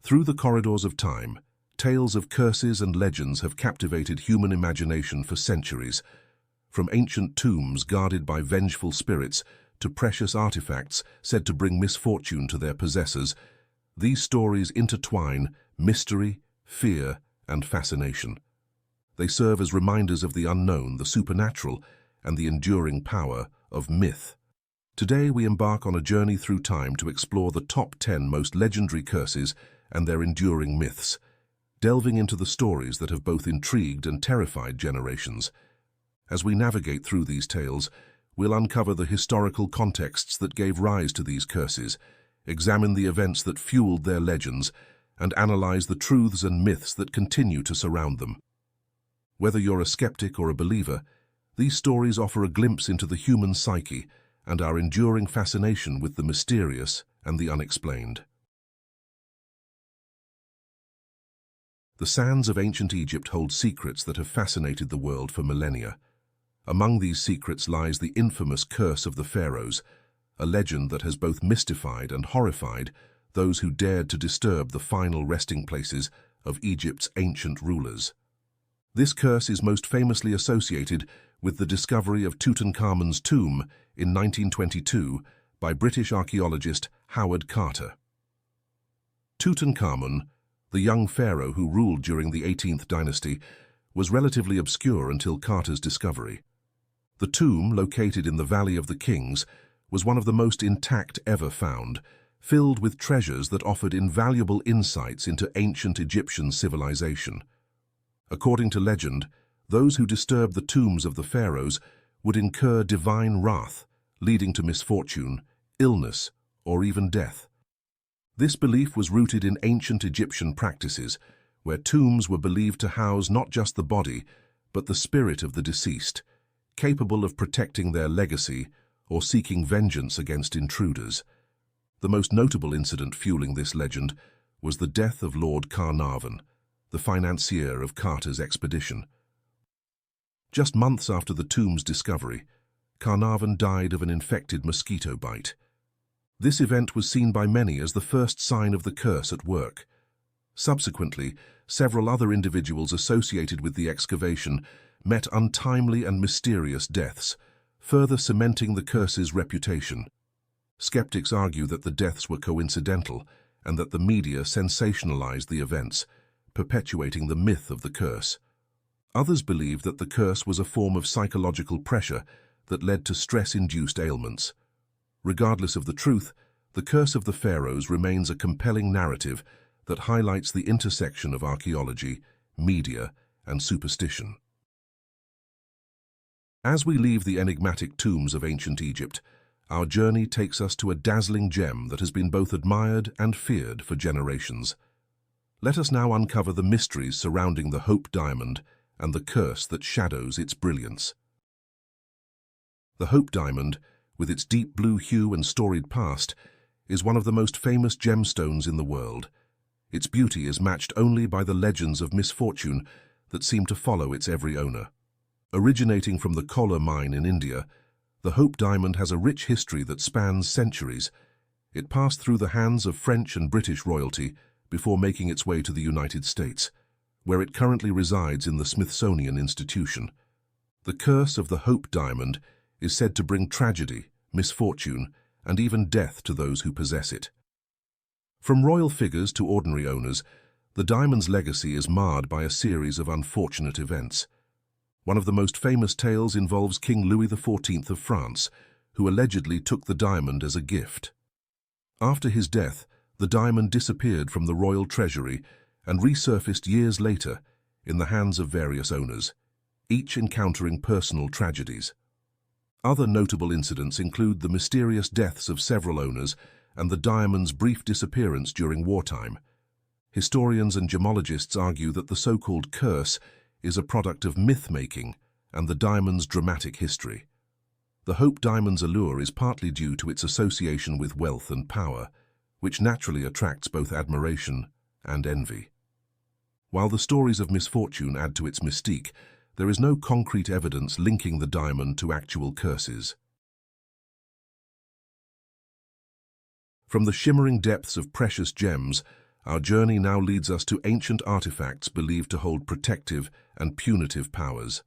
Through the corridors of time, tales of curses and legends have captivated human imagination for centuries. From ancient tombs guarded by vengeful spirits to precious artifacts said to bring misfortune to their possessors, these stories intertwine mystery, fear, and fascination. They serve as reminders of the unknown, the supernatural, and the enduring power of myth. Today we embark on a journey through time to explore the top 10 most legendary curses and their enduring myths, delving into the stories that have both intrigued and terrified generations. As we navigate through these tales, we'll uncover the historical contexts that gave rise to these curses, examine the events that fueled their legends, and analyze the truths and myths that continue to surround them. Whether you're a skeptic or a believer, these stories offer a glimpse into the human psyche and our enduring fascination with the mysterious and the unexplained. The sands of ancient Egypt hold secrets that have fascinated the world for millennia. Among these secrets lies the infamous curse of the Pharaohs, a legend that has both mystified and horrified those who dared to disturb the final resting places of Egypt's ancient rulers. This curse is most famously associated with the discovery of Tutankhamun's tomb in 1922 by British archaeologist Howard Carter. Tutankhamun, the young pharaoh who ruled during the 18th dynasty, was relatively obscure until Carter's discovery. The tomb, located in the Valley of the Kings, was one of the most intact ever found, filled with treasures that offered invaluable insights into ancient Egyptian civilization. According to legend, those who disturbed the tombs of the pharaohs would incur divine wrath, leading to misfortune, illness, or even death. This belief was rooted in ancient Egyptian practices, where tombs were believed to house not just the body, but the spirit of the deceased, capable of protecting their legacy or seeking vengeance against intruders. The most notable incident fueling this legend was the death of Lord Carnarvon, the financier of Carter's expedition. Just months after the tomb's discovery, Carnarvon died of an infected mosquito bite. This event was seen by many as the first sign of the curse at work. Subsequently, several other individuals associated with the excavation met untimely and mysterious deaths, further cementing the curse's reputation. Skeptics argue that the deaths were coincidental and that the media sensationalized the events, perpetuating the myth of the curse. Others believe that the curse was a form of psychological pressure that led to stress-induced ailments. Regardless of the truth, the curse of the pharaohs remains a compelling narrative that highlights the intersection of archaeology, media, and superstition. As we leave the enigmatic tombs of ancient Egypt, our journey takes us to a dazzling gem that has been both admired and feared for generations. Let us now uncover the mysteries surrounding the Hope Diamond and the curse that shadows its brilliance. The Hope Diamond, with its deep blue hue and storied past, is one of the most famous gemstones in the world. Its beauty is matched only by the legends of misfortune that seem to follow its every owner. Originating from the Koh-i-Noor mine in India, the Hope Diamond has a rich history that spans centuries. It passed through the hands of French and British royalty before making its way to the United States, where it currently resides in the Smithsonian Institution. The curse of the Hope Diamond is said to bring tragedy, misfortune, and even death to those who possess it. From royal figures to ordinary owners, the diamond's legacy is marred by a series of unfortunate events. One of the most famous tales involves King Louis XIV of France, who allegedly took the diamond as a gift. After his death, the diamond disappeared from the royal treasury and resurfaced years later in the hands of various owners, each encountering personal tragedies. Other notable incidents include the mysterious deaths of several owners and the diamond's brief disappearance during wartime. Historians and gemologists argue that the so-called curse is a product of myth-making and the diamond's dramatic history. The Hope Diamond's allure is partly due to its association with wealth and power, which naturally attracts both admiration and envy. While the stories of misfortune add to its mystique, there is no concrete evidence linking the diamond to actual curses. From the shimmering depths of precious gems, Our journey now leads us to ancient artifacts believed to hold protective and punitive powers.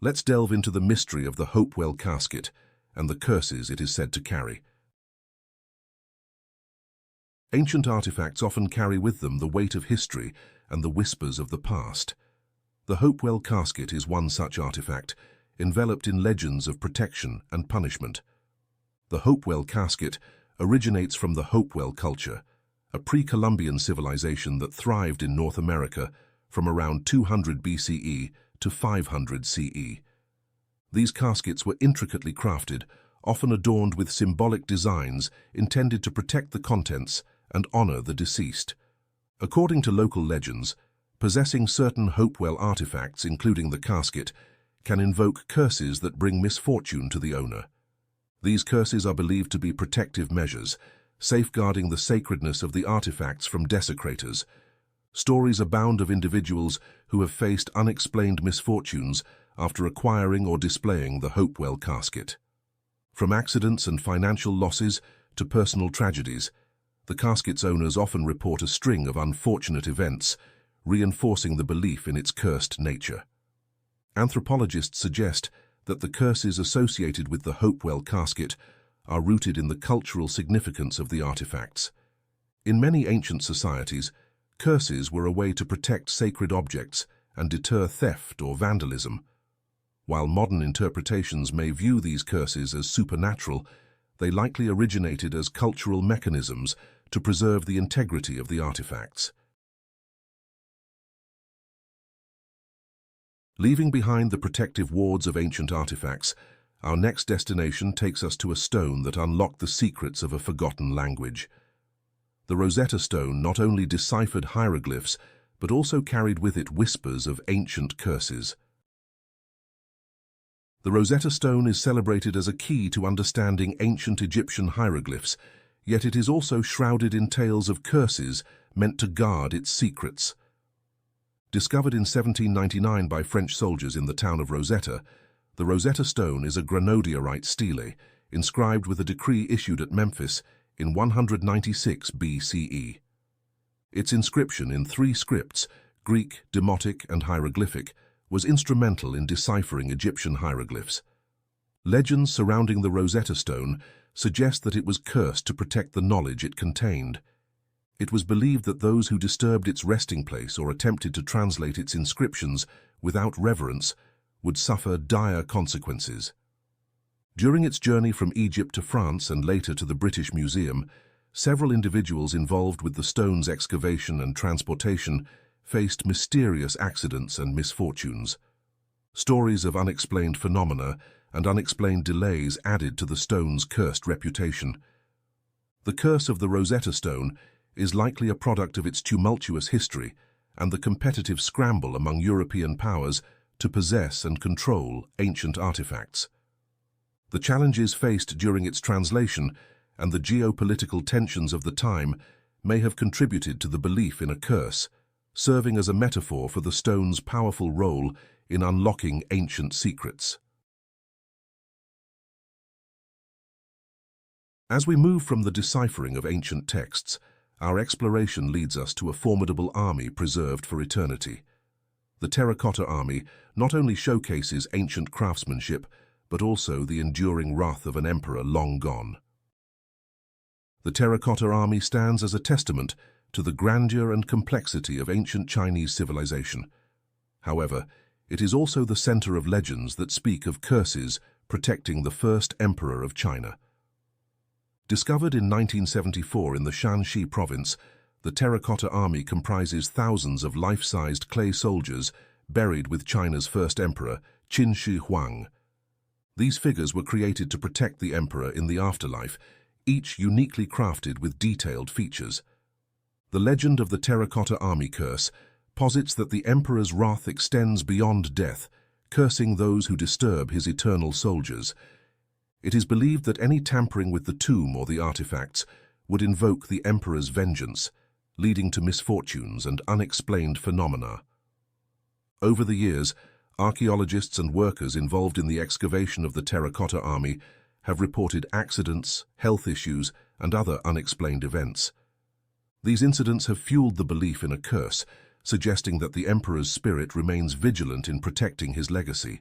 Let's delve into the mystery of the Hopewell Casket and the curses it is said to carry. Ancient artifacts often carry with them the weight of history and the whispers of the past. The Hopewell Casket is one such artifact, enveloped in legends of protection and punishment. The Hopewell Casket originates from the Hopewell culture, a pre-Columbian civilization that thrived in North America from around 200 BCE to 500 CE. These caskets were intricately crafted, often adorned with symbolic designs intended to protect the contents and honor the deceased. According to local legends, possessing certain Hopewell artifacts, including the casket, can invoke curses that bring misfortune to the owner. These curses are believed to be protective measures, safeguarding the sacredness of the artifacts from desecrators. Stories abound of individuals who have faced unexplained misfortunes after acquiring or displaying the Hopewell casket. From accidents and financial losses to personal tragedies, the casket's owners often report a string of unfortunate events, reinforcing the belief in its cursed nature. Anthropologists suggest that the curses associated with the Hopewell casket are rooted in the cultural significance of the artifacts. In many ancient societies, curses were a way to protect sacred objects and deter theft or vandalism. While modern interpretations may view these curses as supernatural, they likely originated as cultural mechanisms to preserve the integrity of the artifacts. Leaving behind the protective wards of ancient artifacts, our next destination takes us to a stone that unlocked the secrets of a forgotten language. The Rosetta Stone not only deciphered hieroglyphs, but also carried with it whispers of ancient curses. The Rosetta Stone is celebrated as a key to understanding ancient Egyptian hieroglyphs, yet it is also shrouded in tales of curses meant to guard its secrets. Discovered in 1799 by French soldiers in the town of Rosetta, the Rosetta Stone is a granodiorite stele, inscribed with a decree issued at Memphis in 196 BCE. Its inscription in 3 scripts, Greek, Demotic, and hieroglyphic, was instrumental in deciphering Egyptian hieroglyphs. Legends surrounding the Rosetta Stone suggest that it was cursed to protect the knowledge it contained. It was believed that those who disturbed its resting place or attempted to translate its inscriptions without reverence would suffer dire consequences. During its journey from Egypt to France and later to the British Museum, several individuals involved with the stone's excavation and transportation faced mysterious accidents and misfortunes. Stories of unexplained phenomena and unexplained delays added to the stone's cursed reputation. The curse of the Rosetta Stone is likely a product of its tumultuous history and the competitive scramble among European powers to possess and control ancient artifacts. The challenges faced during its translation and the geopolitical tensions of the time may have contributed to the belief in a curse, serving as a metaphor for the stone's powerful role in unlocking ancient secrets. As we move from the deciphering of ancient texts, our exploration leads us to a formidable army preserved for eternity. The Terracotta army not only showcases ancient craftsmanship, but also the enduring wrath of an emperor long gone. The Terracotta army stands as a testament to the grandeur and complexity of ancient Chinese civilization. However, it is also the center of legends that speak of curses protecting the first emperor of China. Discovered in 1974 in the Shanxi province, the Terracotta army comprises thousands of life-sized clay soldiers buried with China's first emperor, Ching Shih. These figures were created to protect the emperor in the afterlife, each uniquely crafted with detailed features. The legend of the Terracotta army curse posits that the emperor's wrath extends beyond death, cursing those who disturb his eternal soldiers. It is believed that any tampering with the tomb or the artifacts would invoke the emperor's vengeance, leading to misfortunes and unexplained phenomena. Over the years, archaeologists and workers involved in the excavation of the Terracotta army have reported accidents, health issues, and other unexplained events. These incidents have fueled the belief in a curse, suggesting that the emperor's spirit remains vigilant in protecting his legacy.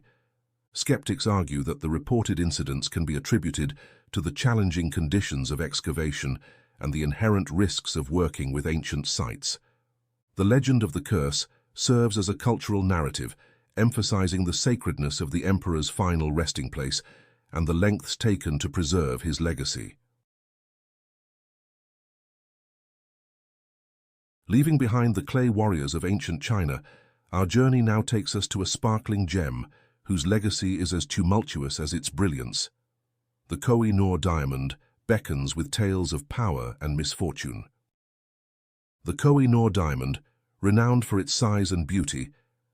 Skeptics argue that the reported incidents can be attributed to the challenging conditions of excavation and the inherent risks of working with ancient sites. The legend of the curse serves as a cultural narrative, emphasizing the sacredness of the emperor's final resting place and the lengths taken to preserve his legacy. Leaving behind the clay warriors of ancient China, our journey now takes us to a sparkling gem whose legacy is as tumultuous as its brilliance. The Koh-i-Noor Diamond beckons with tales of power and misfortune. The Koh-i-Noor Diamond, renowned for its size and beauty,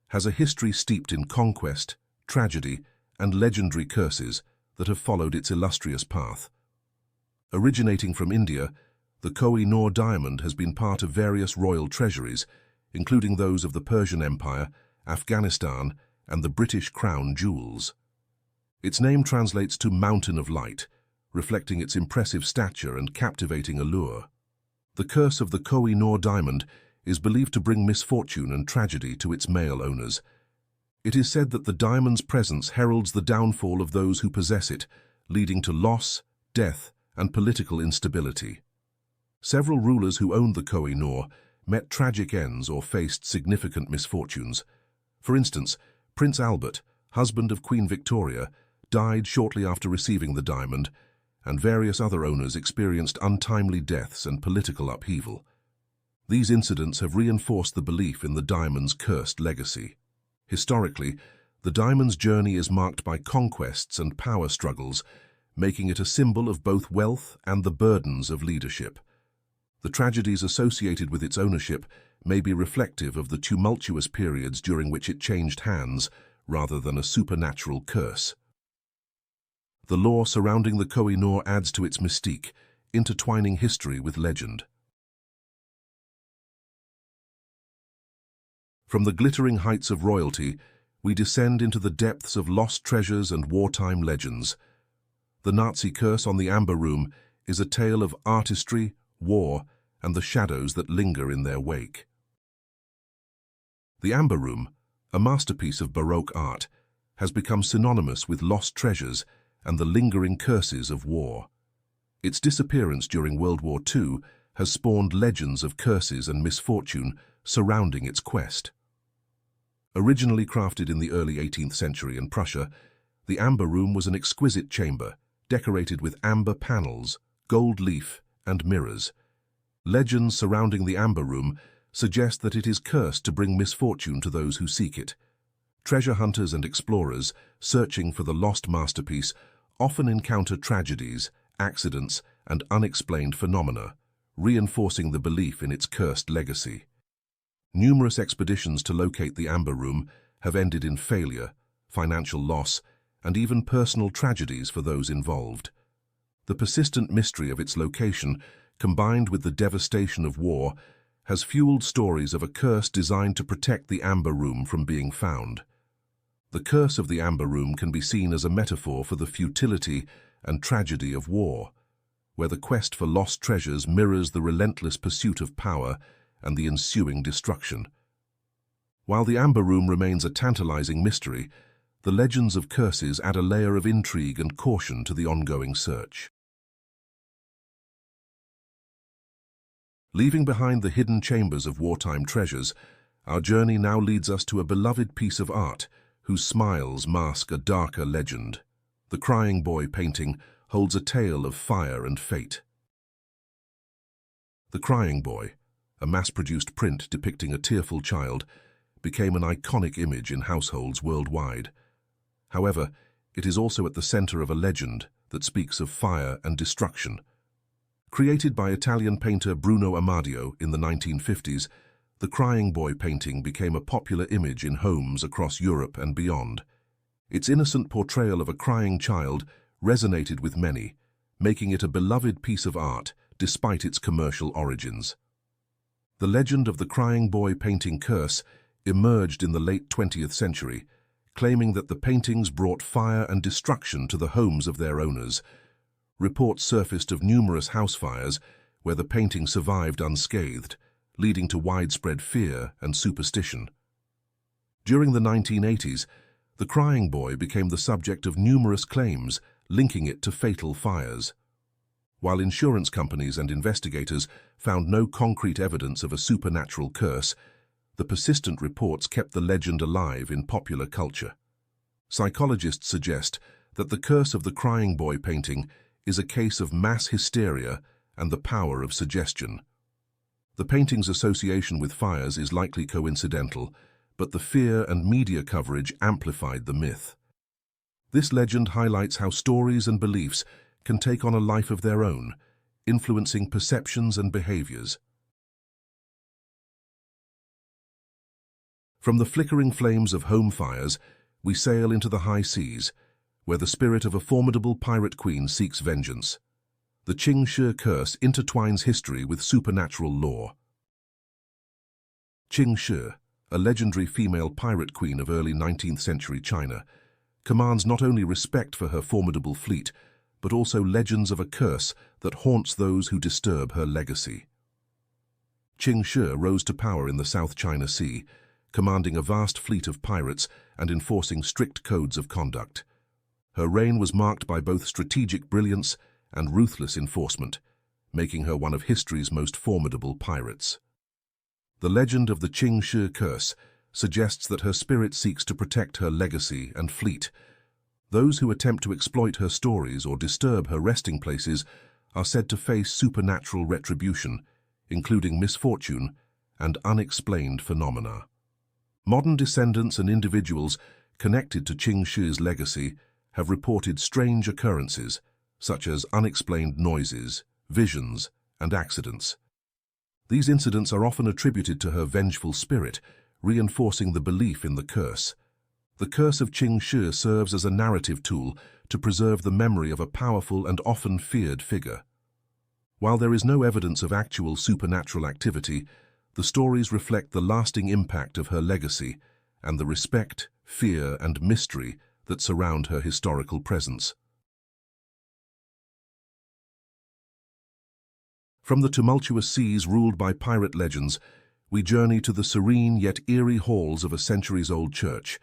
has a history steeped in conquest, tragedy, and legendary curses that have followed its illustrious path. Originating from India, the Koh-i-Noor Diamond has been part of various royal treasuries, including those of the Persian Empire, Afghanistan, and the British Crown Jewels. Its name translates to Mountain of Light, reflecting its impressive stature and captivating allure. The curse of the Koh-i-Noor Diamond is believed to bring misfortune and tragedy to its male owners. It is said that the diamond's presence heralds the downfall of those who possess it, leading to loss, death, and political instability. Several rulers who owned the Koh-i-Noor met tragic ends or faced significant misfortunes. For instance, Prince Albert, husband of Queen Victoria, died shortly after receiving the diamond, and various other owners experienced untimely deaths and political upheaval. These incidents have reinforced the belief in the diamond's cursed legacy. Historically, the diamond's journey is marked by conquests and power struggles, making it a symbol of both wealth and the burdens of leadership. The tragedies associated with its ownership may be reflective of the tumultuous periods during which it changed hands, rather than a supernatural curse. The lore surrounding the Koh-i-Noor adds to its mystique, intertwining history with legend. From the glittering heights of royalty, we descend into the depths of lost treasures and wartime legends. The Nazi curse on the Amber Room is a tale of artistry, war, and the shadows that linger in their wake. The Amber Room, a masterpiece of Baroque art, has become synonymous with lost treasures and the lingering curses of war. Its disappearance during World War II has spawned legends of curses and misfortune surrounding its quest. Originally crafted in the early 18th century in Prussia, the Amber Room was an exquisite chamber, decorated with amber panels, gold leaf, and mirrors. Legends surrounding the Amber Room suggest that it is cursed to bring misfortune to those who seek it. Treasure hunters and explorers, searching for the lost masterpiece, often encounter tragedies, accidents, and unexplained phenomena, reinforcing the belief in its cursed legacy. Numerous expeditions to locate the Amber Room have ended in failure, financial loss, and even personal tragedies for those involved. The persistent mystery of its location, combined with the devastation of war, has fueled stories of a curse designed to protect the Amber Room from being found. The curse of the Amber Room can be seen as a metaphor for the futility and tragedy of war, where the quest for lost treasures mirrors the relentless pursuit of power and the ensuing destruction. While the Amber Room remains a tantalizing mystery, the legends of curses add a layer of intrigue and caution to the ongoing search. Leaving behind the hidden chambers of wartime treasures, our journey now leads us to a beloved piece of art whose smiles mask a darker legend. The Crying Boy painting holds a tale of fire and fate. The Crying Boy, a mass-produced print depicting a tearful child, became an iconic image in households worldwide. However, it is also at the center of a legend that speaks of fire and destruction. Created by Italian painter Bruno Amadio in the 1950s, the Crying Boy painting became a popular image in homes across Europe and beyond. Its innocent portrayal of a crying child resonated with many, making it a beloved piece of art despite its commercial origins. The legend of the Crying Boy painting curse emerged in the late 20th century, claiming that the paintings brought fire and destruction to the homes of their owners. Reports surfaced of numerous house fires where the painting survived unscathed, leading to widespread fear and superstition. During the 1980s, the crying boy became the subject of numerous claims, linking it to fatal fires. While insurance companies and investigators found no concrete evidence of a supernatural curse, the persistent reports kept the legend alive in popular culture. Psychologists suggest that the curse of the crying boy painting is a case of mass hysteria and the power of suggestion. The painting's association with fires is likely coincidental, but the fear and media coverage amplified the myth. This legend highlights how stories and beliefs can take on a life of their own, influencing perceptions and behaviors. From the flickering flames of home fires, we sail into the high seas, where the spirit of a formidable pirate queen seeks vengeance. The Ching Shih curse intertwines history with supernatural lore. Ching Shih, a legendary female pirate queen of early 19th century China, commands not only respect for her formidable fleet, but also legends of a curse that haunts those who disturb her legacy. Ching Shih rose to power in the South China Sea, commanding a vast fleet of pirates and enforcing strict codes of conduct. Her reign was marked by both strategic brilliance and ruthless enforcement, making her one of history's most formidable pirates. The legend of the Ching Shih curse suggests that her spirit seeks to protect her legacy and fleet. Those who attempt to exploit her stories or disturb her resting places are said to face supernatural retribution, including misfortune and unexplained phenomena. Modern descendants and individuals connected to Ching Shih's legacy have reported strange occurrences, such as unexplained noises, visions, and accidents. These incidents are often attributed to her vengeful spirit, reinforcing the belief in the curse. The curse of Ching Shih serves as a narrative tool to preserve the memory of a powerful and often feared figure. While there is no evidence of actual supernatural activity, the stories reflect the lasting impact of her legacy and the respect, fear, and mystery that surround her historical presence. From the tumultuous seas ruled by pirate legends, we journey to the serene yet eerie halls of a centuries-old church.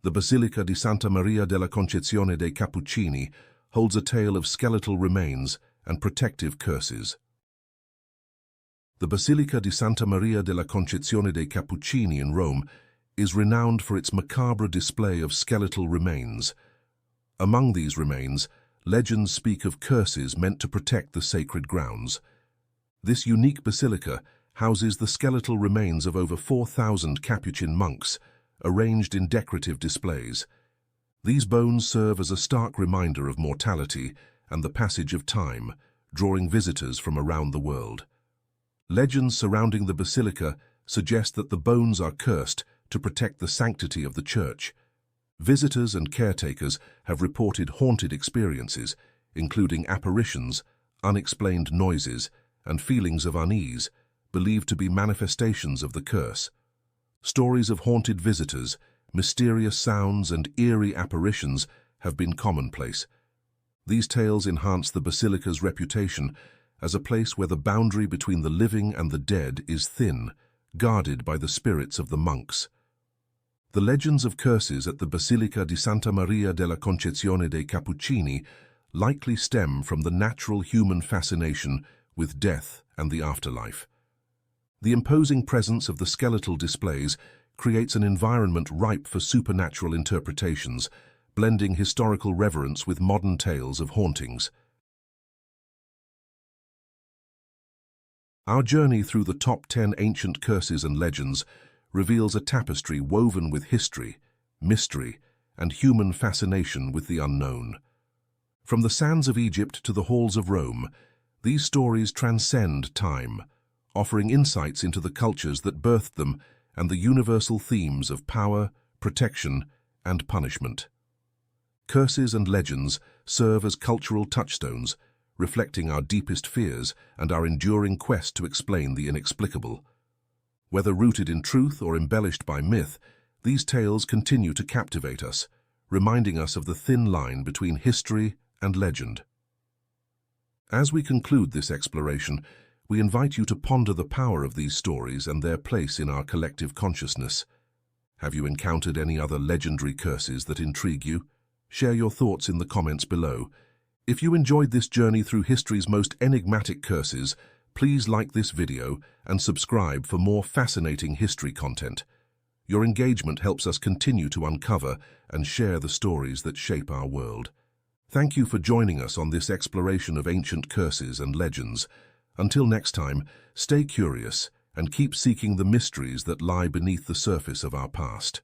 The Basilica di Santa Maria della Concezione dei Cappuccini holds a tale of skeletal remains and protective curses. The Basilica di Santa Maria della Concezione dei Cappuccini in Rome is renowned for its macabre display of skeletal remains. Among these remains, legends speak of curses meant to protect the sacred grounds. This unique basilica houses the skeletal remains of over 4,000 Capuchin monks, arranged in decorative displays. These bones serve as a stark reminder of mortality and the passage of time, drawing visitors from around the world. Legends surrounding the basilica suggest that the bones are cursed to protect the sanctity of the church. Visitors and caretakers have reported haunted experiences, including apparitions, unexplained noises, and feelings of unease, believed to be manifestations of the curse. Stories of haunted visitors, mysterious sounds, and eerie apparitions have been commonplace. These tales enhance the basilica's reputation as a place where the boundary between the living and the dead is thin, guarded by the spirits of the monks. The legends of curses at the Basilica di Santa Maria della Concezione dei Cappuccini likely stem from the natural human fascination with death and the afterlife. The imposing presence of the skeletal displays creates an environment ripe for supernatural interpretations, blending historical reverence with modern tales of hauntings. Our journey through the top 10 ancient curses and legends reveals a tapestry woven with history, mystery, and human fascination with the unknown. From the sands of Egypt to the halls of Rome, these stories transcend time, offering insights into the cultures that birthed them and the universal themes of power, protection, and punishment. Curses and legends serve as cultural touchstones, reflecting our deepest fears and our enduring quest to explain the inexplicable. Whether rooted in truth or embellished by myth, these tales continue to captivate us, reminding us of the thin line between history and legend. As we conclude this exploration, we invite you to ponder the power of these stories and their place in our collective consciousness. Have you encountered any other legendary curses that intrigue you? Share your thoughts in the comments below. If you enjoyed this journey through history's most enigmatic curses, please like this video and subscribe for more fascinating history content. Your engagement helps us continue to uncover and share the stories that shape our world. Thank you for joining us on this exploration of ancient curses and legends. Until next time, stay curious and keep seeking the mysteries that lie beneath the surface of our past.